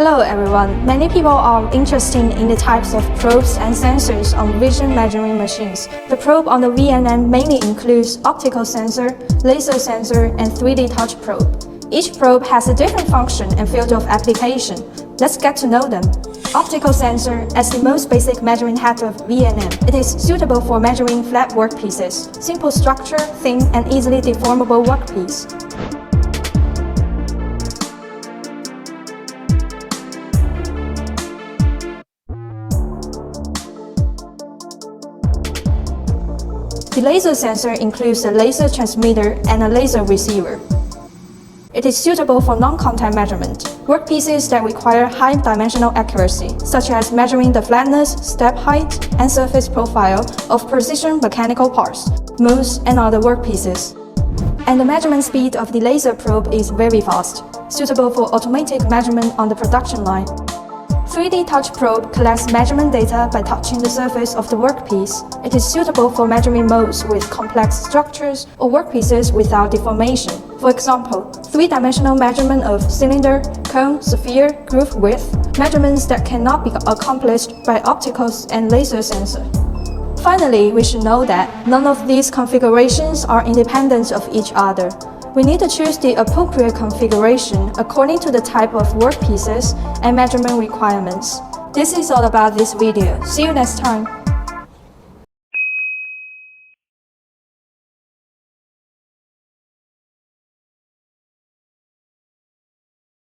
Hello everyone. Many people are interested in the types of probes and sensors on vision measuring machines. The probe on the VNM mainly includes optical sensor, laser sensor, and 3D touch probe. Each probe has a different function and field of application. Let's get to know them. Optical sensor, as the most basic measuring head of VNM, it is suitable for measuring flat workpieces, simple structure, thin and easily deformable workpiece. The laser sensor includes a laser transmitter and a laser receiver. It is suitable for non-contact measurement, workpieces that require high dimensional accuracy, such as measuring the flatness, step height, and surface profile of precision mechanical parts, moves, and other workpieces. And the measurement speed of the laser probe is very fast, suitable for automatic measurement on the production line. 3D touch probe collects measurement data by touching the surface of the workpiece. It is suitable for measuring modes with complex structures or workpieces without deformation. For example, three-dimensional measurement of cylinder, cone, sphere, groove width, measurements that cannot be accomplished by opticals and laser sensor. Finally, we should know that none of these configurations are independent of each other. We need to choose the appropriate configuration according to the type of workpieces and measurement requirements. This is all about this video. See you next time.